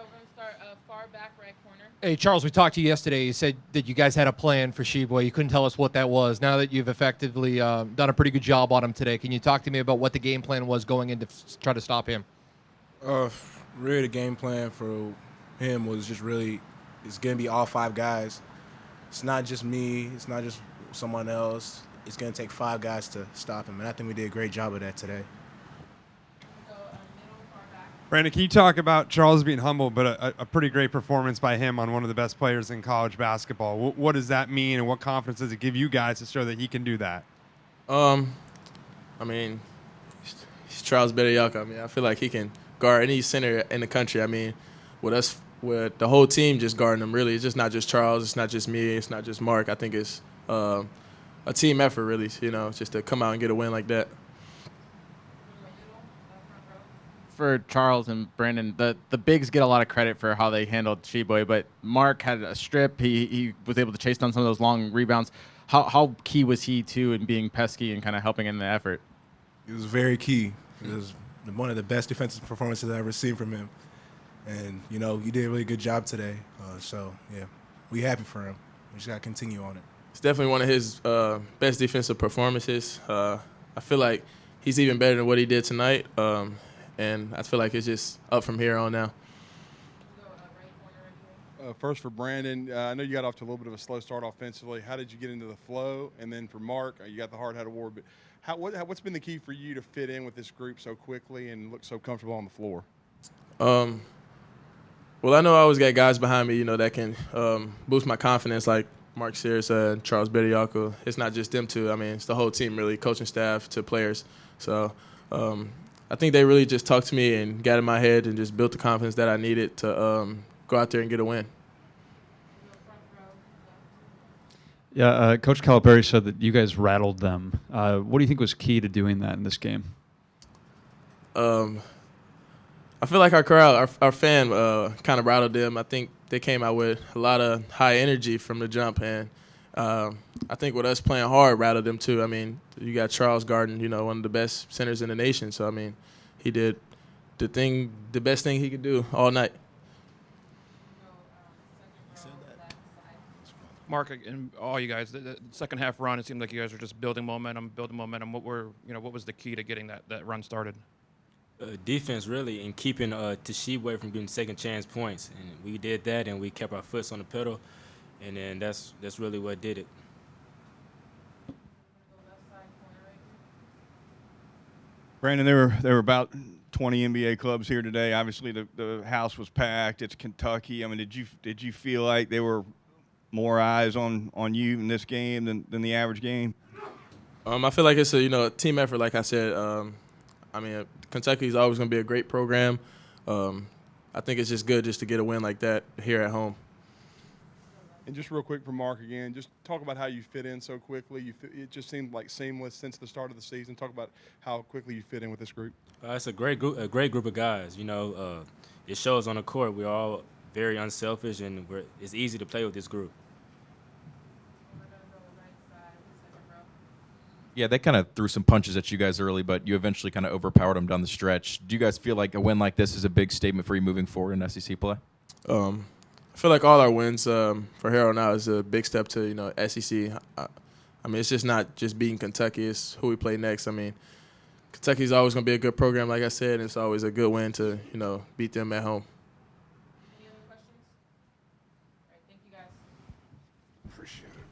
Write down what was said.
we're going to start far back right corner. Hey, Charles, we talked to you yesterday. You said that you guys had a plan for Sheboy. You couldn't tell us what that was. Now that you've effectively done a pretty good job on him today, can you talk to me about what the game plan was going in to try to stop him? Really, the game plan for him was just really, it's going to be all five guys. It's not just me. It's not just someone else. It's going to take five guys to stop him, and I think we did a great job of that today. Brandon, can you talk about Charles being humble, but a pretty great performance by him on one of the best players in college basketball? What does that mean, and what confidence does it give you guys to show that he can do that? I mean, he's Charles Bediako. I mean, I feel like he can guard any center in the country. I mean, with the whole team just guarding him, really, it's just not just Charles. It's not just me. It's not just Mark. I think it's a team effort, really, just to come out and get a win like that. For Charles and Brandon, the bigs get a lot of credit for how they handled Sheboy, but Mark had a strip. He was able to chase down some of those long rebounds. How key was he, too, in being pesky and kind of helping in the effort? It was very key. It was one of the best defensive performances I've ever seen from him. And, you did a really good job today. So, yeah, we happy for him. We just got to continue on it. It's definitely one of his best defensive performances. I feel like he's even better than what he did tonight. And I feel like it's just up from here on now. First for Brandon, I know you got off to a little bit of a slow start offensively. How did you get into the flow? And then for Mark, you got the hard hat award. But what's been the key for you to fit in with this group so quickly and look so comfortable on the floor? Well, I know I always got guys behind me, that can boost my confidence, like Mark Sears and Charles Bediako. It's not just them two. I mean, it's the whole team, really, coaching staff to players. So I think they really just talked to me and got in my head and just built the confidence that I needed to go out there and get a win. Yeah, Coach Calipari said that you guys rattled them. What do you think was key to doing that in this game? I feel like our crowd, our fan, kind of rattled them. I think they came out with a lot of high energy from the jump, and I think with us playing hard rattled them too. I mean, you got Charles Garden, one of the best centers in the nation. So I mean, he did the best thing he could do all night. Mark and all you guys, the second half run, it seemed like you guys were just building momentum. What was the key to getting that run started? Defense, really, and keeping Tshiebwe from getting second chance points. And we did that, and we kept our foot on the pedal, and then that's really what did it. Brandon, there were about 20 NBA clubs here today. Obviously, the house was packed. It's Kentucky. I mean, did you feel like there were more eyes on you in this game than the average game? I feel like it's a team effort. Like I said, I mean, Kentucky is always going to be a great program. I think it's just good just to get a win like that here at home. And just real quick for Mark again, just talk about how you fit in so quickly. It just seemed like seamless since the start of the season. Talk about how quickly you fit in with this group. It's a great group of guys. It shows on the court. We're all very unselfish, and it's easy to play with this group. Yeah, they kind of threw some punches at you guys early, but you eventually kind of overpowered them down the stretch. Do you guys feel like a win like this is a big statement for you moving forward in SEC play? I feel like all our wins for here on out is a big step to SEC. I mean, it's just not just beating Kentucky; it's who we play next. I mean, Kentucky's always going to be a good program, like I said, and it's always a good win to beat them at home. Any other questions? All right, thank you guys. Appreciate it.